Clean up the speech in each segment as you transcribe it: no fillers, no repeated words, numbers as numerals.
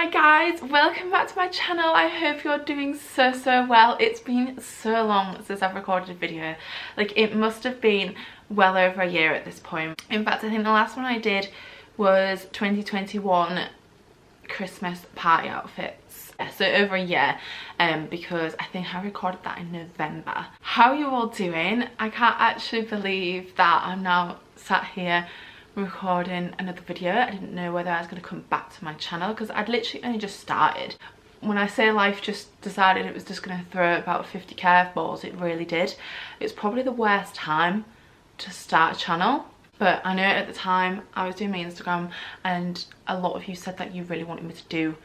Hi guys, welcome back to my channel. I hope you're doing so well. It's been so long since I've recorded a video. Like, it must have been well over a year at this point. In fact, I think the last one I did was 2021 Christmas party outfits. Yeah, so over a year, because I think I recorded that in November. How are you all doing? I can't actually believe that I'm now sat here recording another video. I didn't know whether I was going to come back to my channel because I'd literally only just started. When I say life just decided it was just going to throw about 50 curveballs, it really did. It's probably the worst time to start a channel, but I know at the time I was doing my Instagram and a lot of you said that you really wanted me to do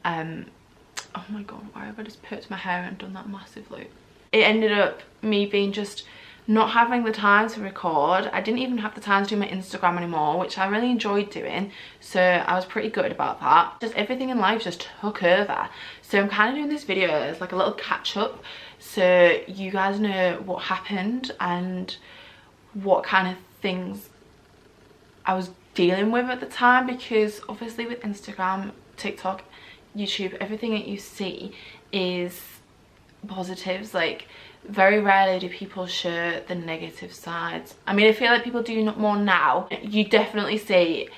oh my god, why have I just perked my hair and done that massive loop? It ended up me being just not having the time to record. I didn't even have the time to do my Instagram anymore, which I really enjoyed doing, so I was pretty good about that. Just everything in life just took over, so I'm kind of doing this video as like a little catch up so you guys know what happened and what kind of things I was dealing with at the time, because obviously with Instagram, TikTok, YouTube, everything that you see is positives. Like, very rarely do people show the negative sides. I mean, I feel like people do more now. You definitely see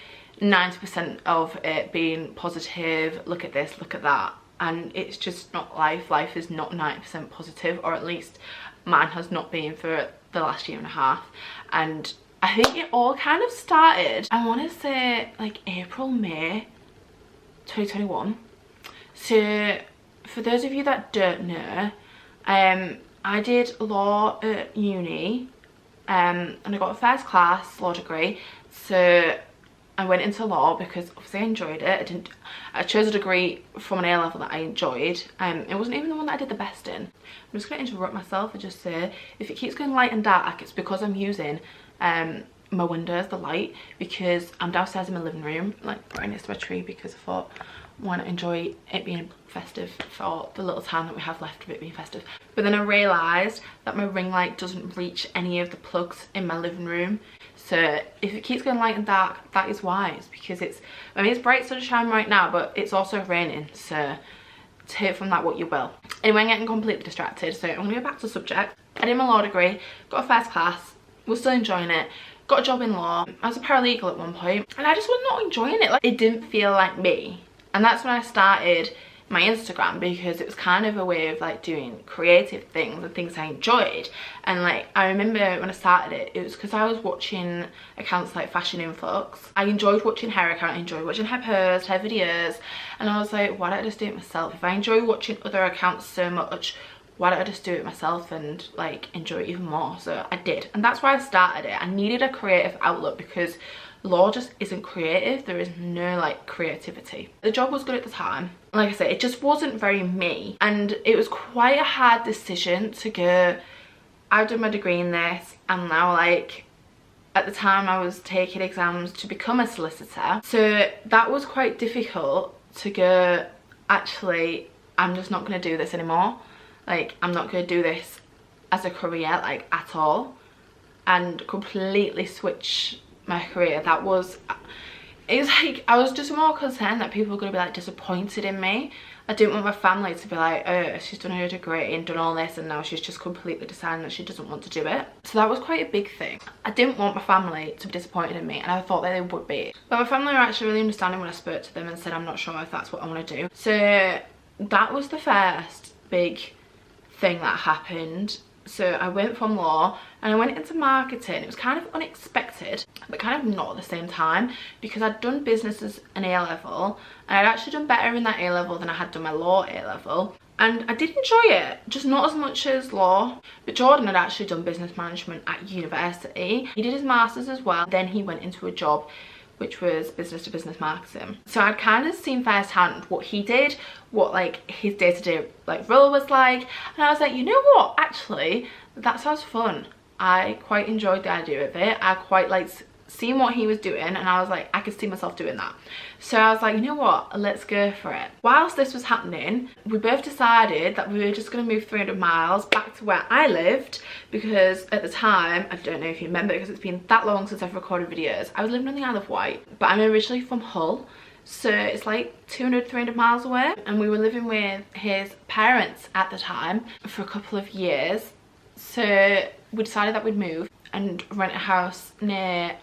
90% of it being positive, look at this, look at that, and it's just not life. Life is not 90% positive, or at least mine has not been for the last year and a half. And I think it all kind of started, I want to say like April, May 2021. So for those of you that don't know, I did law at uni, and I got a first class law degree. So I went into law because obviously I enjoyed it. I chose a degree from an A level that I enjoyed. It wasn't even the one that I did the best in. I'm just going to interrupt myself and just say, if it keeps going light and dark, it's because I'm using my windows, the light, because I'm downstairs in my living room, like right next to a tree, because I thought, why not enjoy it being festive for the little time that we have left of it being festive. But then I realised that my ring light doesn't reach any of the plugs in my living room, so if it keeps going light and dark, that is why. It's because it's, I mean, it's bright sunshine right now, but it's also raining, so take from that what you will. Anyway, I'm getting completely distracted, so I'm going to go back to the subject. I did my law degree, got a first class, was still enjoying it, got a job in law. I was a paralegal at one point, and I just was not enjoying it. Like, it didn't feel like me. And that's when I started my Instagram, because it was kind of a way of like doing creative things and things I enjoyed. And like, I remember when I started it, it was because I was watching accounts like Fashion Influx. I enjoyed watching hair account, I enjoyed watching her posts, her videos, and I was like, why don't I just do it myself? If I enjoy watching other accounts so much, why don't I just do it myself and like enjoy it even more? So I did, and that's why I started it. I needed a creative outlet because law just isn't creative. There is no like creativity. The job was good at the time. Like I said, it just wasn't very me, and it was quite a hard decision to go, I've done my degree in this, and now like at the time I was taking exams to become a solicitor, so that was quite difficult to go, actually I'm just not going to do this anymore. Like, I'm not going to do this as a career, like at all, and completely switch my career. That was, it was like, I was just more concerned that people were going to be like disappointed in me. I didn't want my family to be like, oh, she's done her degree and done all this and now she's just completely deciding that she doesn't want to do it. So that was quite a big thing. I didn't want my family to be disappointed in me, and I thought that they would be. But my family were actually really understanding when I spoke to them and said, I'm not sure if that's what I want to do. So that was the first big thing that happened. So I went from law and I went into marketing. It was kind of unexpected, but kind of not at the same time, because I'd done business as an A level, and I'd actually done better in that A level than I had done my law A level, and I did enjoy it, just not as much as law. But Jordan had actually done business management at university. He did his masters as well, then he went into a job which was business to business marketing. So I'd kind of seen firsthand what he did, what like his day-to-day like role was like, and I was like, you know what, actually that sounds fun. I quite enjoyed the idea of it. I quite liked seeing what he was doing, and I was like, I could see myself doing that. So I was like, you know what, let's go for it. Whilst this was happening, we both decided that we were just going to move 300 miles back to where I lived, because at the time, I don't know if you remember because it's been that long since I've recorded videos, I was living on the Isle of Wight, but I'm originally from Hull, so it's like 200-300 miles away, and we were living with his parents at the time for a couple of years. So we decided that we'd move and rent a house near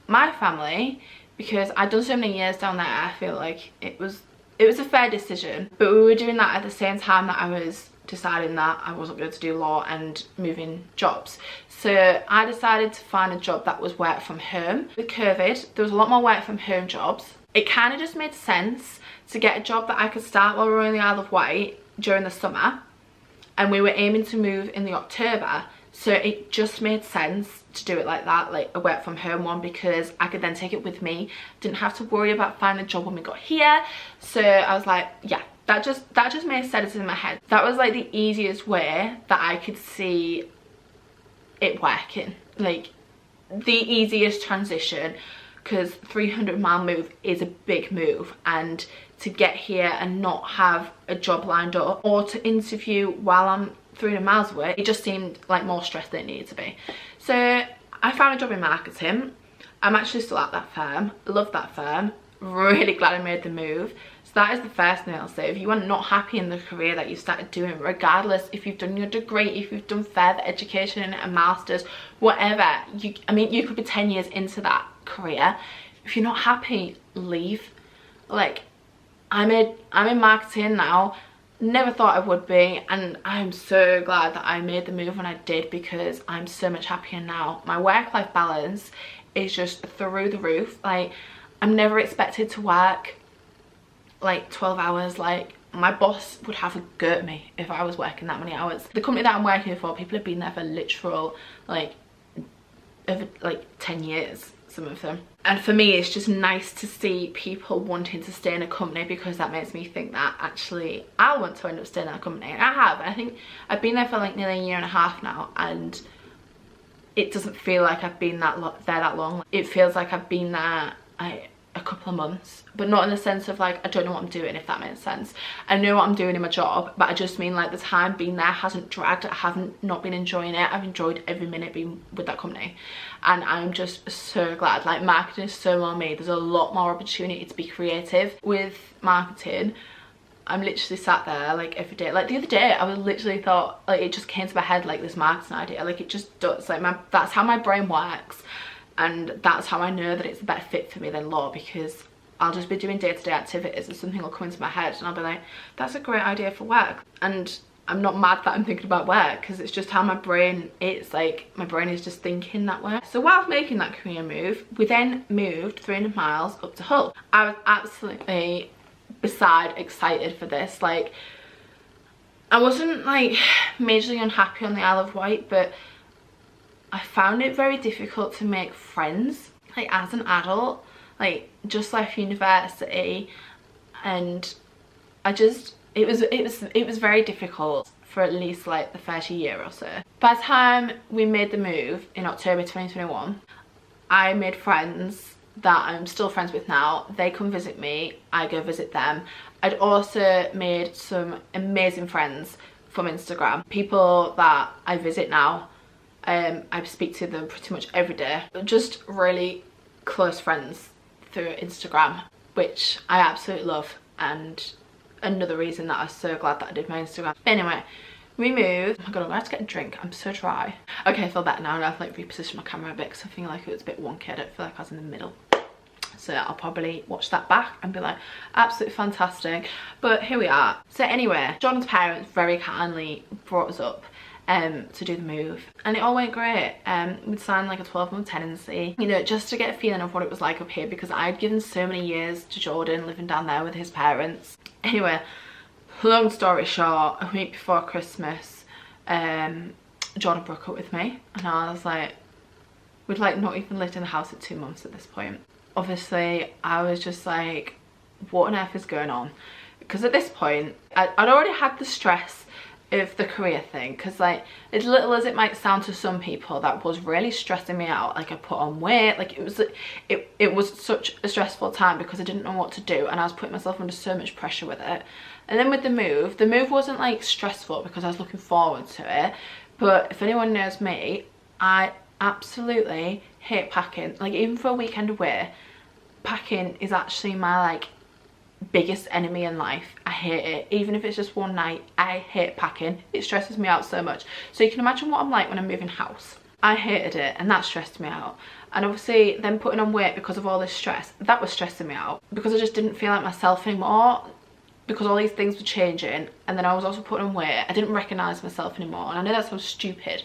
my family, because I'd done so many years down there. I feel like it was a fair decision, but we were doing that at the same time that I was deciding that I wasn't going to do law and moving jobs. So I decided to find a job that was work from home. With COVID, there was a lot more work from home jobs. It kind of just made sense to get a job that I could start while we were in the Isle of Wight during the summer, and we were aiming to move in the October. So it just made sense to do it like that, like a work from home one, because I could then take it with me. Didn't have to worry about finding a job when we got here. So I was like, yeah, that just made sense in my head. That was like the easiest way that I could see it working, like the easiest transition, because 300-mile move is a big move, and to get here and not have a job lined up or to interview while I'm 300 miles away, it just seemed like more stress than it needed to be. So I found a job in marketing. I'm actually still at that firm. Love that firm. Really glad I made the move. So that is the first thing I'll say. If you are not happy in the career that you started doing, regardless if you've done your degree, if you've done further education, a master's, whatever, I mean, you could be 10 years into that career. If you're not happy, leave. Like, I'm in marketing now. Never thought I would be, and I'm so glad that I made the move when I did, because I'm so much happier now. My work-life balance is just through the roof. Like, I'm never expected to work like 12 hours. Like, my boss would have a go at me if I was working that many hours. The company that I'm working for, people have been there for literal like over like 10 years, some of them. And for me, it's just nice to see people wanting to stay in a company, because that makes me think that actually I want to end up staying in that company. And I have. I think I've been there for like nearly a year and a half now, and it doesn't feel like I've been there that long. It feels like I've been there a couple of months, but not in the sense of like I don't know what I'm doing, if that makes sense. I know what I'm doing in my job, but I just mean like the time being there hasn't dragged. I haven't not been enjoying it. I've enjoyed every minute being with that company, and I'm just so glad. Like, marketing is so well made. There's a lot more opportunity to be creative with marketing. I'm literally sat there like every day. Like the other day, I was literally thought, like, it just came to my head, like, this marketing idea. Like, it just does. Like, that's how my brain works. And that's how I know that it's a better fit for me than law, because I'll just be doing day-to-day activities and something will come into my head and I'll be like, that's a great idea for work. And I'm not mad that I'm thinking about work, because it's just how my brain is. Like, my brain is just thinking that way. So while making that career move, we then moved 300 miles up to Hull. I was absolutely beside excited for this. Like, I wasn't like majorly unhappy on the Isle of Wight, but I found it very difficult to make friends, like, as an adult. Like, just left university, and I just, it was very difficult for at least like the first year or so. By the time we made the move in October 2021, I made friends that I'm still friends with now. They come visit me, I go visit them. I'd also made some amazing friends from Instagram, people that I visit now. I speak to them pretty much every day. Just really close friends through Instagram, which I absolutely love, and another reason that I'm so glad that I did my Instagram. Anyway, we moved. Oh my god, I'm gonna have to get a drink. I'm so dry. Okay, I feel better now, and I've like repositioned my camera a bit because I feel like it was a bit wonky. I don't feel like I was in the middle. So I'll probably watch that back and be like, absolutely fantastic. But here we are. So anyway, Jordan's parents very kindly brought us up to do the move, and it all went great. We'd signed like a 12-month tenancy, you know, just to get a feeling of what it was like up here, because I'd given so many years to Jordan living down there with his parents. Anyway, long story short, a week before Christmas, Jordan broke up with me, and I was like, we'd like not even lived in the house at 2 months at this point. Obviously, I was just like, what on earth is going on? Because at this point, I'd already had the stress of the career thing, because like, as little as it might sound to some people, that was really stressing me out. Like, I put on weight, like it was such a stressful time because I didn't know what to do, and I was putting myself under so much pressure with it. And then with the move wasn't like stressful because I was looking forward to it. But if anyone knows me, I absolutely hate packing. Like, even for a weekend away, packing is actually my like biggest enemy in life. I hate it. Even if it's just one night, I hate packing. It stresses me out so much. So you can imagine what I'm like when I'm moving house. I hated it, and that stressed me out. And obviously then putting on weight because of all this stress, that was stressing me out, because I just didn't feel like myself anymore, because all these things were changing. And then I was also putting on weight. I didn't recognize myself anymore, and I know that sounds stupid,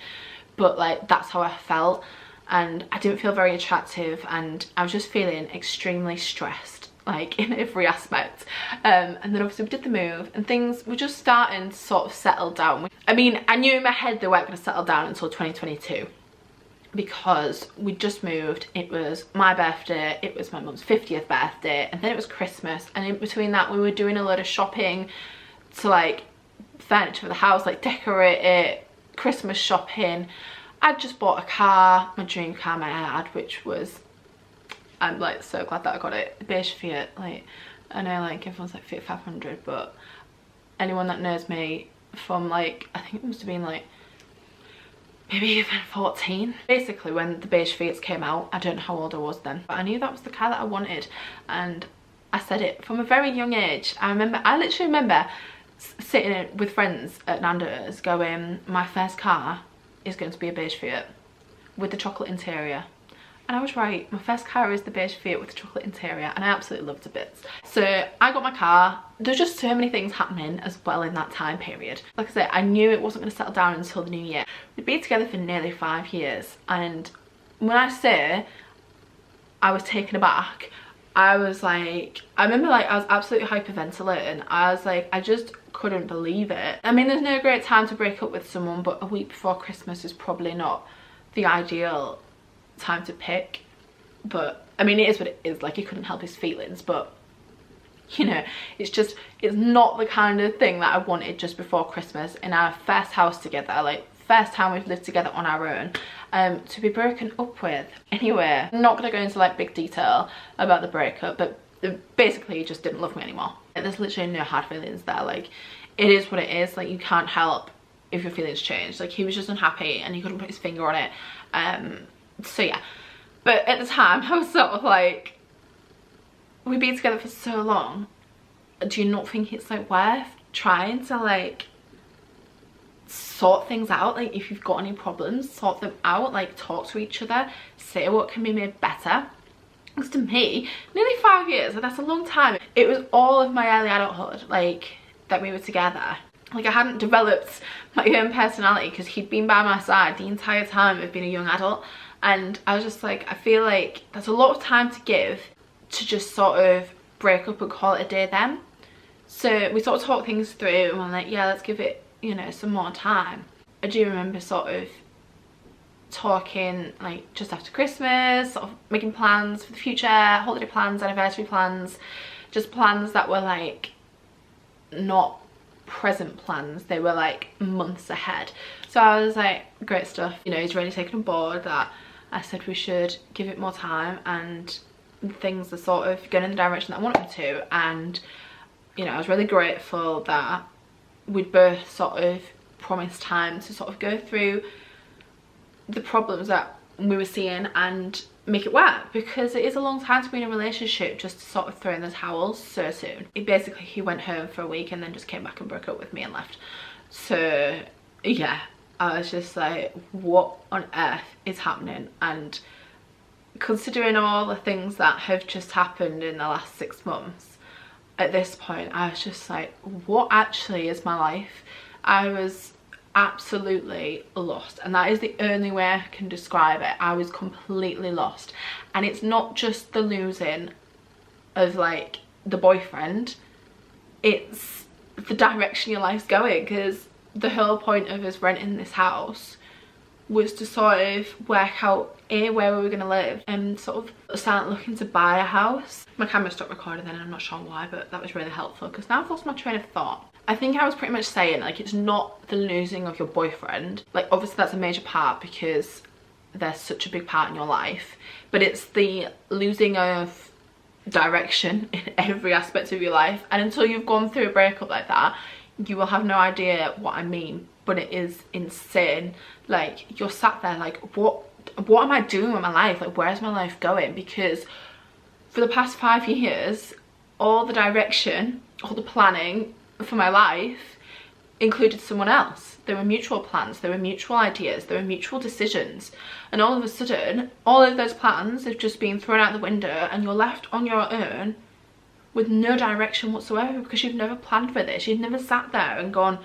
but like that's how I felt. And I didn't feel very attractive, and I was just feeling extremely stressed, like in every aspect. And then obviously we did the move, and things were just starting to sort of settle down. I mean, I knew in my head they weren't going to settle down until 2022, because we just moved. It was my birthday, it was my mum's 50th birthday, and then it was Christmas, and in between that we were doing a load of shopping to like furniture for the house, like decorate it, Christmas shopping. I just bought a car, my dream car, my ad, which was, I'm like so glad that I got it, beige Fiat. Like, I know like everyone's like Fiat 500, but anyone that knows me from like, I think it must have been like maybe even 14. Basically when the beige Fiats came out, I don't know how old I was then, but I knew that was the car that I wanted, and I said it from a very young age. I literally remember sitting with friends at Nando's going, my first car is going to be a beige Fiat with the chocolate interior. And I was right, my first car is the beige Fiat with the chocolate interior, and I absolutely loved it bits. So I got my car. There's just so many things happening as well in that time period. Like I said, I knew it wasn't going to settle down until the new year. We'd been together for nearly 5 years, and when I say I was taken aback, I was like, I remember like I was absolutely hyperventilating. I was like, I just couldn't believe it. I mean, there's no great time to break up with someone, but a week before Christmas is probably not the ideal time to pick. But I mean, it is what it is. Like, he couldn't help his feelings, but you know, it's not the kind of thing that I wanted just before Christmas in our first house together, like first time we've lived together on our own, to be broken up with. Anyway, I'm not going to go into like big detail about the breakup, but basically he just didn't love me anymore. There's literally no hard feelings there. Like, it is what it is. Like, you can't help if your feelings change. Like, he was just unhappy and he couldn't put his finger on it. So yeah, but at the time I was sort of like, we've been together for so long, do you not think it's like worth trying to like sort things out? Like, if you've got any problems, sort them out, like talk to each other, say what can be made better. Because to me, nearly 5 years, that's a long time. It was all of my early adulthood, like, that we were together. Like, I hadn't developed my own personality because he'd been by my side the entire time of being a young adult. And I was just like, I feel like that's a lot of time to give to just sort of break up and call it a day then. So we sort of talked things through, and we're like, yeah, let's give it, you know, some more time. I do remember sort of talking like just after Christmas, sort of making plans for the future, holiday plans, anniversary plans, just plans that were like not present plans, they were like months ahead. So I was like, great stuff, you know, he's really taken on board that I said we should give it more time, and things are sort of going in the direction that I want them to. And you know, I was really grateful that we'd both sort of promised time to sort of go through the problems that we were seeing and make it work, because it is a long time to be in a relationship just to sort of throw in the towel so soon. He went home for a week and then just came back and broke up with me and left. So yeah, I was just like, what on earth is happening? And considering all the things that have just happened in the last 6 months, at this point I was just like, what actually is my life? I was absolutely lost, and that is the only way I can describe it. I was completely lost. And it's not just the losing of like the boyfriend, it's the direction your life's going, because the whole point of us renting this house was to sort of work out where we were going to live and sort of start looking to buy a house. My camera stopped recording then, and I'm not sure why, but that was really helpful because now I've lost my train of thought. I think I was pretty much saying, like, it's not the losing of your boyfriend. Like, obviously that's a major part because they're such a big part in your life, but it's the losing of direction in every aspect of your life. And until you've gone through a breakup like that, you will have no idea what I mean, but it is insane. Like, you're sat there like, what am I doing with my life? Like, where's my life going? Because for the past 5 years, all the direction, all the planning for my life included someone else. There were mutual plans, there were mutual ideas, there were mutual decisions, and all of a sudden all of those plans have just been thrown out the window and you're left on your own with no direction whatsoever, because you've never planned for this. You've never sat there and gone,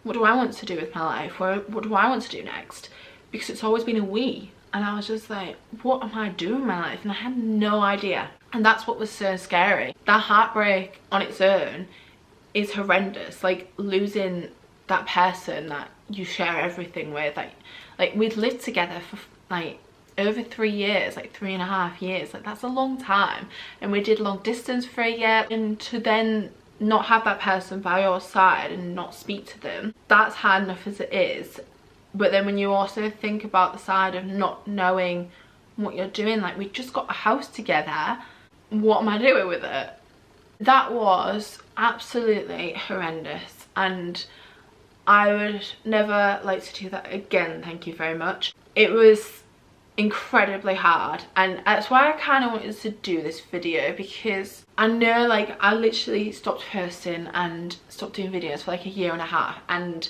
what do I want to do with my life? What do I want to do next? Because it's always been a we. And I was just like, what am I doing with my life? And I had no idea. And that's what was so scary. That heartbreak on its own is horrendous. Like losing that person that you share everything with. Like we'd lived together for like over 3 years, like 3.5 years. Like that's a long time. And we did long distance for a year. And to then not have that person by your side and not speak to them, that's hard enough as it is. But then when you also think about the side of not knowing what you're doing, like we just got a house together, what am I doing with it? That was absolutely horrendous, and I would never like to do that again, thank you very much. It was incredibly hard, and that's why I kind of wanted to do this video, because I know like I literally stopped posting and stopped doing videos for like a 1.5 years, and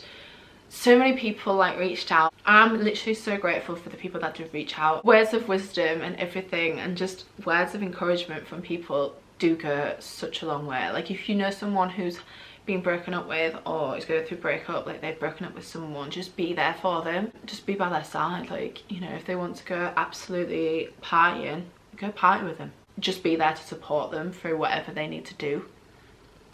so many people like reached out. I'm literally so grateful for the people that did reach out. Words of wisdom and everything, and just words of encouragement from people do go such a long way. Like if you know someone who's been broken up with or is going through breakup, like they've broken up with someone, just be there for them, just be by their side. Like, you know, if they want to go absolutely partying, go party with them. Just be there to support them through whatever they need to do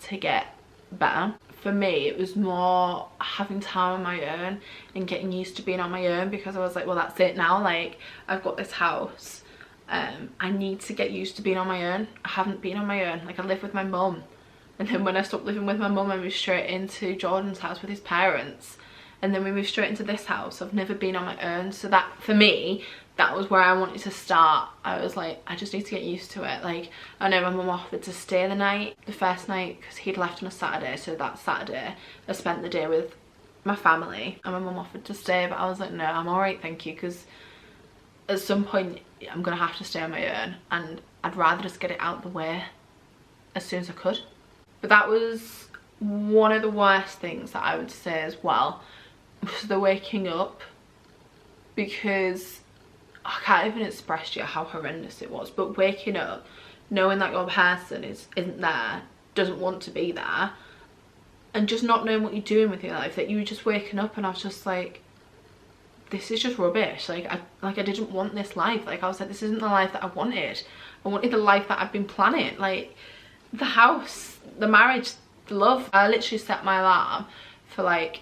to get better. For me, it was more having time on my own and getting used to being on my own, because I was like, well, that's it now. Like I've got this house, I need to get used to being on my own. I haven't been on my own. Like I live with my mum, and then when I stopped living with my mum, I moved straight into Jordan's house with his parents, and then we moved straight into this house. I've never been on my own, so that for me, that was where I wanted to start. I was like, I just need to get used to it. Like I know my mum offered to stay the first night because he'd left on a Saturday, so that Saturday I spent the day with my family, and my mum offered to stay, but I was like, no, I'm alright, thank you, because at some point I'm gonna have to stay on my own, and I'd rather just get it out the way as soon as I could. But that was one of the worst things that I would say as well, was the waking up, because I can't even express to you how horrendous it was. But waking up knowing that your person isn't there, doesn't want to be there, and just not knowing what you're doing with your life, that you were just waking up and I was just like, this is just rubbish. Like I didn't want this life. Like I was like, this isn't the life that I wanted. I wanted the life that I've been planning. Like the house, the marriage, the love. I literally set my alarm for like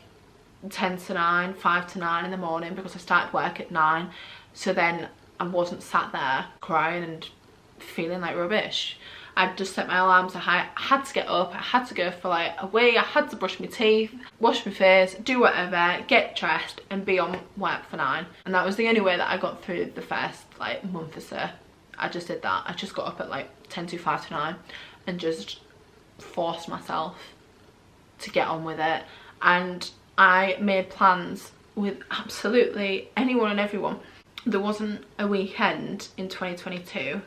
10 to 9, 5 to 9 in the morning, because I started work at 9. So then I wasn't sat there crying and feeling like rubbish. I just set my alarm, so I had to get up, I had to go for like a wee, I had to brush my teeth, wash my face, do whatever, get dressed and be on work for 9. And that was the only way that I got through the first like month or so. I just did that. I just got up at like 10 to 5 to 9 and just forced myself to get on with it. And I made plans with absolutely anyone and everyone. There wasn't a weekend in 2022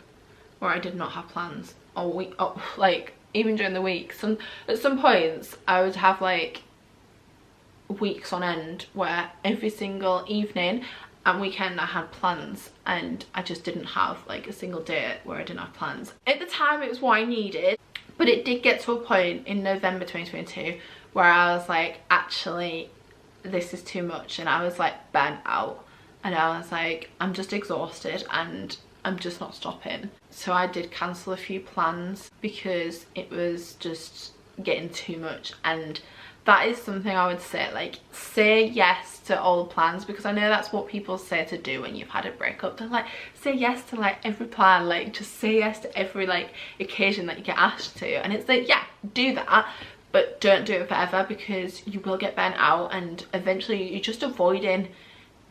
where I did not have plans. Like even during the week, at some points I would have like weeks on end where every single evening and weekend I had plans, and I just didn't have like a single day where I didn't have plans. At the time it was what I needed, but it did get to a point in November 2022 where I was like, actually this is too much, and I was like burnt out, and I was like, I'm just exhausted and I'm just not stopping. So I did cancel a few plans because it was just getting too much. And that is something I would say, like, say yes to all the plans, because I know that's what people say to do when you've had a breakup. They're like, say yes to like every plan, like just say yes to every like occasion that you get asked to. And it's like, yeah, do that, but don't do it forever, because you will get burnt out and eventually you're just avoiding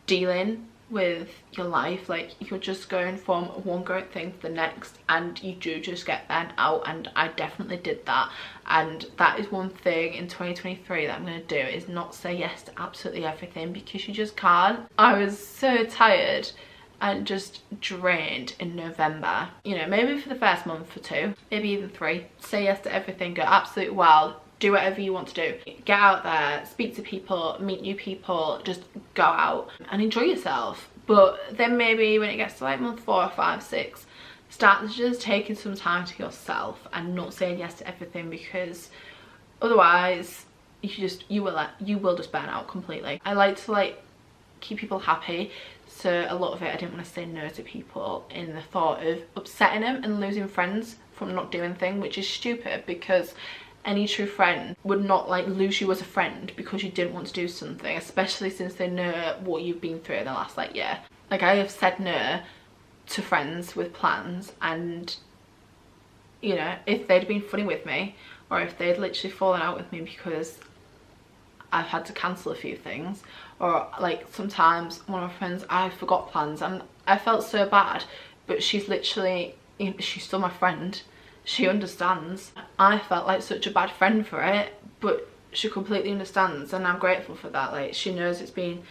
dealing with your life. Like you're just going from one great thing to the next, and you do just get burnt out, and I definitely did that. And that is one thing in 2023 that I'm going to do, is not say yes to absolutely everything, because you just can't. I was so tired and just drained in November. You know, maybe for the first month or two, maybe even 3. Say yes to everything, go absolute wild, do whatever you want to do. Get out there, speak to people, meet new people, just go out and enjoy yourself. But then maybe when it gets to like month 4 or 5, 6, start just taking some time to yourself and not saying yes to everything, because otherwise you will just burn out completely. I like to like keep people happy, so a lot of it I didn't want to say no to people in the thought of upsetting them and losing friends from not doing things, which is stupid, because any true friend would not like lose you as a friend because you didn't want to do something, especially since they know what you've been through in the last like year. Like, I have said no to friends with plans, and you know, if they'd been funny with me, or if they'd literally fallen out with me because I've had to cancel a few things, or like sometimes one of my friends, I forgot plans and I felt so bad, but she's literally, she's still my friend, she understands. I felt like such a bad friend for it, but she completely understands, and I'm grateful for that. Like, she knows it's been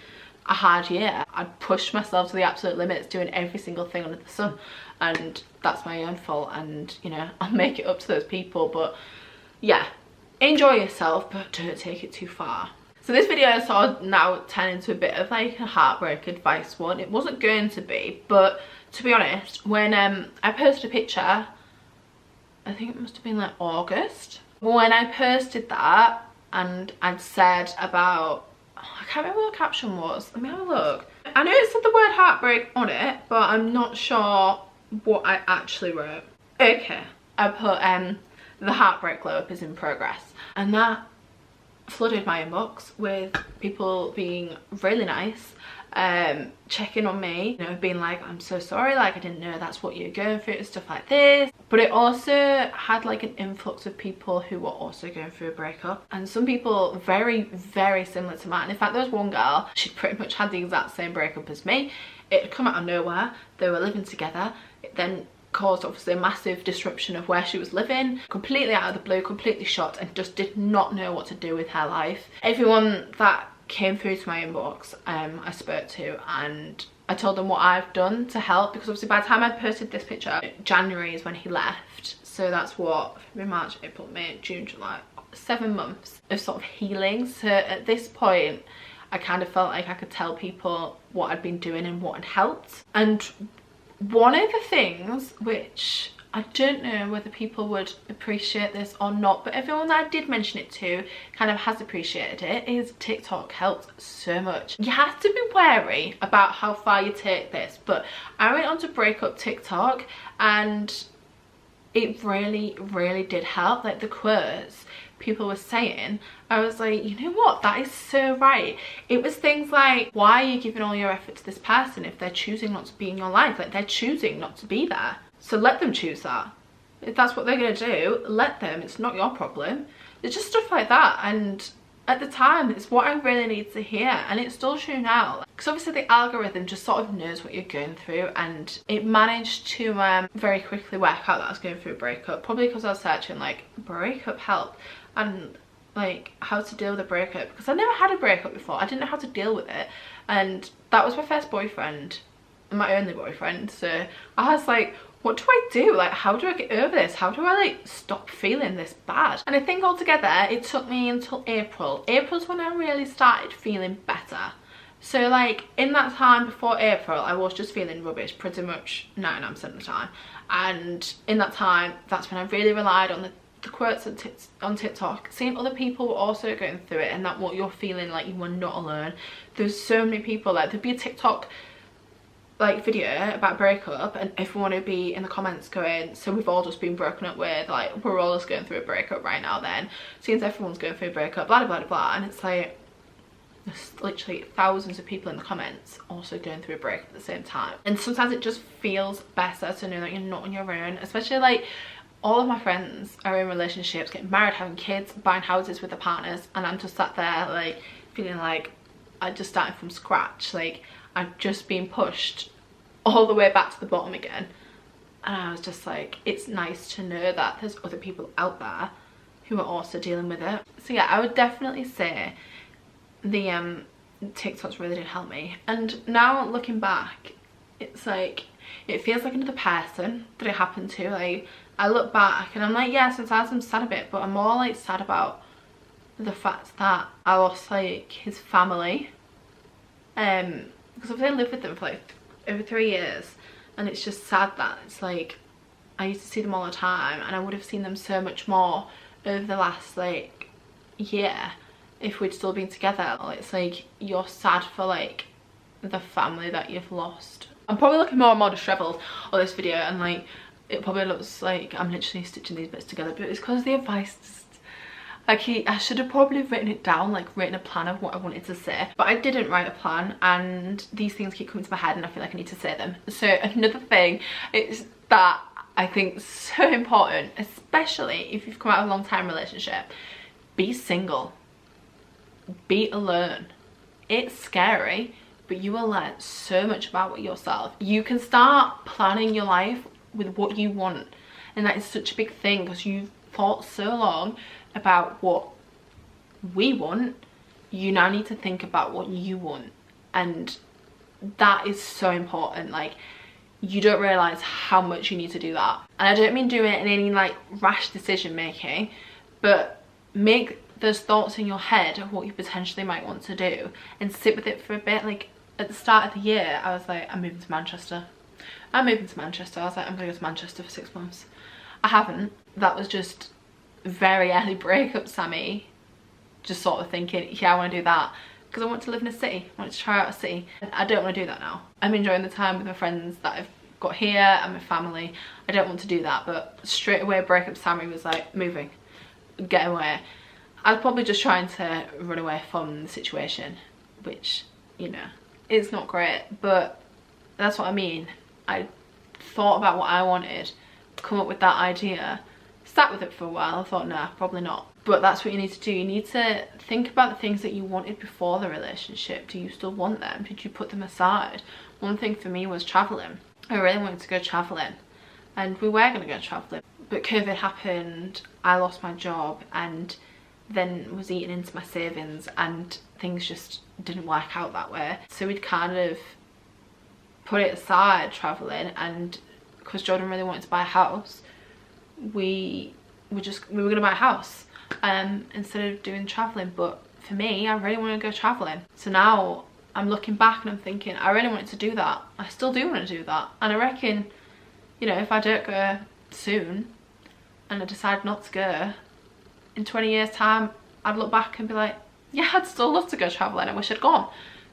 a hard year. I pushed myself to the absolute limits, doing every single thing under the sun, and that's my own fault, and you know, I'll make it up to those people. But yeah, enjoy yourself, but don't take it too far. So this video is sort of now turned into a bit of like a heartbreak advice one. It wasn't going to be, but to be honest, when I posted a picture, I think it must have been like August, when I posted that and I'd said about, I can't remember what the caption was, let me have a look. I know it said the word heartbreak on it, but I'm not sure what I actually wrote. Okay, I put the heartbreak glow up is in progress, and that flooded my inbox with people being really nice, checking on me, you know, being like, I'm so sorry, like I didn't know that's what you're going through and stuff like this. But it also had like an influx of people who were also going through a breakup, and some people very, very similar to mine. In fact, there was one girl, she pretty much had the exact same breakup as me. It had come out of nowhere, they were living together, it then caused obviously a massive disruption of where she was living, completely out of the blue, completely shocked, and just did not know what to do with her life. Everyone that came through to my inbox I spoke to, and I told them what I've done to help, because obviously by the time I posted this picture, January is when he left, so that's what, February, March, April, May, June, July, 7 months of sort of healing. So at this point I kind of felt like I could tell people what I'd been doing and what had helped. And one of the things, which I don't know whether people would appreciate this or not, but everyone that I did mention it to kind of has appreciated it, is TikTok helped so much. You have to be wary about how far you take this, but I went on to breakup TikTok and it really, really did help. Like the quotes people were saying, I was like, you know what, that is so right. It was things like, why are you giving all your effort to this person if they're choosing not to be in your life? Like, they're choosing not to be there, so let them choose that. If that's what they're gonna do, let them, it's not your problem. It's just stuff like that. And at the time, it's what I really needed to hear, and it's still true now, because obviously the algorithm just sort of knows what you're going through, and it managed to very quickly work out that I was going through a breakup, probably because I was searching like breakup help and like how to deal with a breakup, because I never had a breakup before. I didn't know how to deal with it, and that was my first boyfriend, my only boyfriend, so I was like, what do I do? Like, how do I get over this? How do I like stop feeling this bad? And I think altogether it took me until April. April's when I really started feeling better. So like in that time before April, I was just feeling rubbish pretty much 99% of the time. And in that time, that's when I really relied on the quotes on TikTok, seeing other people were also going through it, and that what you're feeling, like you were not alone. There's so many people, like there'd be a TikTok like video about breakup and everyone would be in the comments going, so we've all just been broken up with, like we're all just going through a breakup right now then, seems everyone's going through a breakup, blah blah blah blah. And it's like there's literally thousands of people in the comments also going through a breakup at the same time. And sometimes it just feels better to know that you're not on your own, especially like all of my friends are in relationships, getting married, having kids, buying houses with their partners, and I'm just sat there like feeling like I just started from scratch. Like I've just been pushed all the way back to the bottom again, and I was just like, it's nice to know that there's other people out there who are also dealing with it. So yeah, I would definitely say the TikToks really did help me. And now looking back, It's like, it feels like another person that it happened to. Like, I look back and I'm like, yeah, sometimes I'm sad a bit, but I'm more like sad about the fact that I lost like his family. Because I've lived with them for like over 3 years, and it's just sad that it's like I used to see them all the time, and I would have seen them so much more over the last like year if we'd still been together. It's like you're sad for like the family that you've lost. I'm probably looking more and more disheveled on this video, and like it probably looks like I'm literally stitching these bits together, but it's because the advice just, like, I should have probably written it down, like written a plan of what I wanted to say, but I didn't write a plan, and these things keep coming to my head and I feel like I need to say them. So another thing is that I think is so important, especially if you've come out of a long time relationship: be single, be alone. It's scary, but you will learn so much about yourself. You can start planning your life with what you want, and that is such a big thing because you've thought so long about what we want. You now need to think about what you want, and that is so important. Like, you don't realize how much you need to do that, and I don't mean do it in any like rash decision making, but make those thoughts in your head of what you potentially might want to do and sit with it for a bit. Like, at the start of the year I was like, I'm moving to Manchester. I was like, I'm gonna go to Manchester for 6 months. I haven't. That was just very early breakup Sammy, just sort of thinking, yeah, I want to do that because I want to live in a city. I want to try out a city. I don't want to do that now. I'm enjoying the time with my friends that I've got here and my family. I don't want to do that, but straight away breakup Sammy was like, moving, get away. I was probably just trying to run away from the situation, which, you know, it's not great, but that's what I mean. I thought about what I wanted, come up with that idea, sat with it for a while. I thought, nah, probably not. But that's what you need to do. You need to think about the things that you wanted before the relationship. Do you still want them? Did you put them aside? One thing for me was traveling. I really wanted to go traveling, and we were going to go traveling, but COVID happened. I lost my job and then was eating into my savings, and things just didn't work out that way. So we'd kind of put it aside, traveling, and because Jordan really wanted to buy a house, we were gonna buy a house instead of doing traveling. But for me, I really want to go traveling. So now I'm looking back and I'm thinking, I really wanted to do that. I still do want to do that, and I reckon, you know, if I don't go soon and I decide not to go, in 20 years time I'd look back and be like, yeah, I'd still love to go traveling. I wish I'd gone.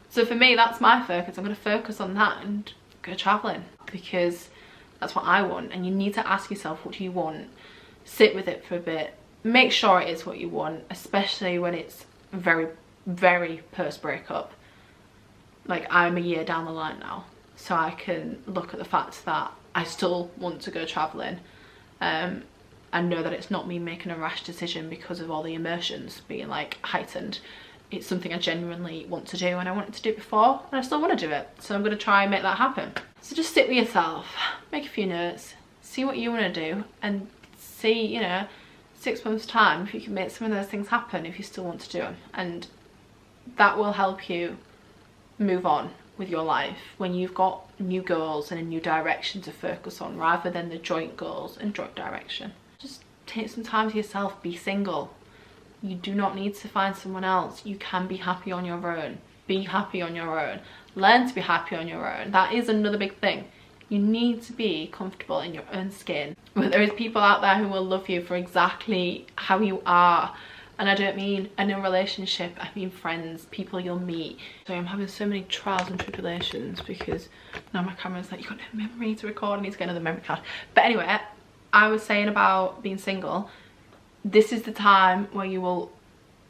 So for me, that's my focus. I'm going to focus on that and go traveling because that's what I want. And you need to ask yourself, what do you want? Sit with it for a bit. Make sure it is what you want, especially when it's very, very post breakup. Like, I'm a year down the line now, so I can look at the fact that I still want to go traveling, and know that it's not me making a rash decision because of all the emotions being like heightened. It's something I genuinely want to do, and I wanted to do it before, and I still want to do it. So I'm going to try and make that happen. So just sit with yourself, make a few notes, see what you want to do, and see, you know, 6 months time if you can make some of those things happen if you still want to do them. And that will help you move on with your life when you've got new goals and a new direction to focus on, rather than the joint goals and joint direction. Just take some time to yourself. Be single. You do not need to find someone else. You can be happy on your own. Be happy on your own. Learn to be happy on your own. That is another big thing. You need to be comfortable in your own skin. But there is people out there who will love you for exactly how you are. And I don't mean in a relationship, I mean friends, people you'll meet. So I'm having so many trials and tribulations because now my camera's like, you've got no memory to record, I need to get another memory card. But anyway, I was saying about being single. This is the time where you will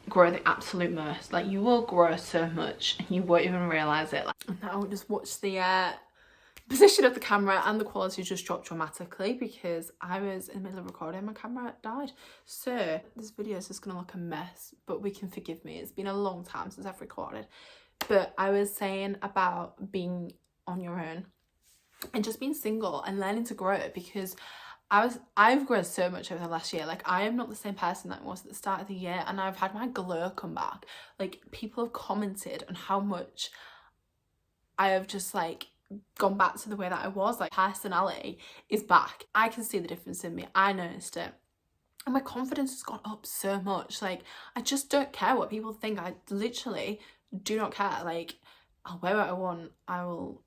grow the absolute most. Like, you will grow so much and you won't even realise it. Like, now just watch the position of the camera, and the quality just dropped dramatically because I was in the middle of recording, my camera died. So this video is just gonna look a mess, but we can forgive me. It's been a long time since I've recorded. But I was saying about being on your own and just being single and learning to grow, because I've grown so much over the last year. Like, I am not the same person that I was at the start of the year, and I've had my glow come back. Like, people have commented on how much I have just like gone back to the way that I was. Like, personality is back. I can see the difference in me. I noticed it. And my confidence has gone up so much. Like, I just don't care what people think. I literally do not care. Like, I'll wear what I want. I will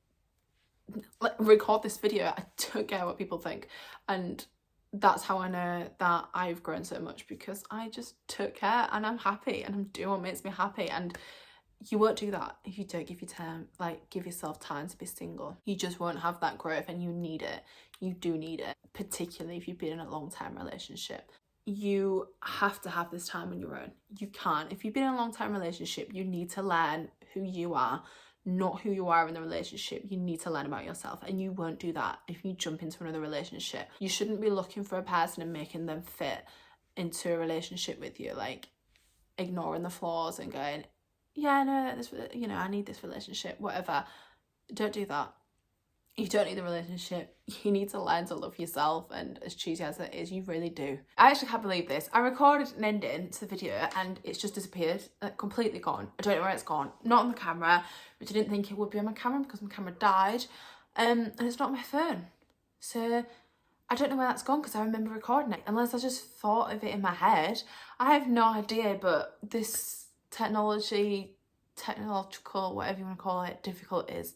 record this video. I don't care what people think. And that's how I know that I've grown so much, because I just took care and I'm happy and I'm doing what makes me happy. And you won't do that if you don't give give yourself time to be single. You just won't have that growth, and you need it. You do need it, particularly if you've been in a long-term relationship. You have to have this time on your own. You can't. If you've been in a long-term relationship, you need to learn who you are, not who you are in the relationship. You need to learn about yourself, and you won't do that if you jump into another relationship. You shouldn't be looking for a person and making them fit into a relationship with you, like ignoring the flaws and going, yeah, no, this, you know, I need this relationship, whatever. Don't do that. You don't need the relationship. You need to learn to love yourself, and as cheesy as it is, you really do. I actually can't believe this. I recorded an ending to the video and it's just disappeared, completely gone. I don't know where it's gone. Not on the camera, which I didn't think it would be on my camera because my camera died. And it's not on my phone. So I don't know where that's gone, because I remember recording it, unless I just thought of it in my head. I have no idea, but this technological, whatever you want to call it, difficulties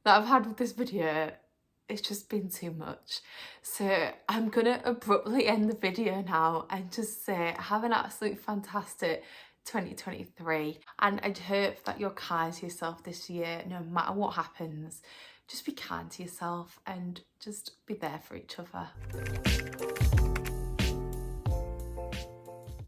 that I've had with this video, it's just been too much. So I'm gonna abruptly end the video now and just say have an absolute fantastic 2023, and I hope that you're kind to yourself this year. No matter what happens, just be kind to yourself and just be there for each other.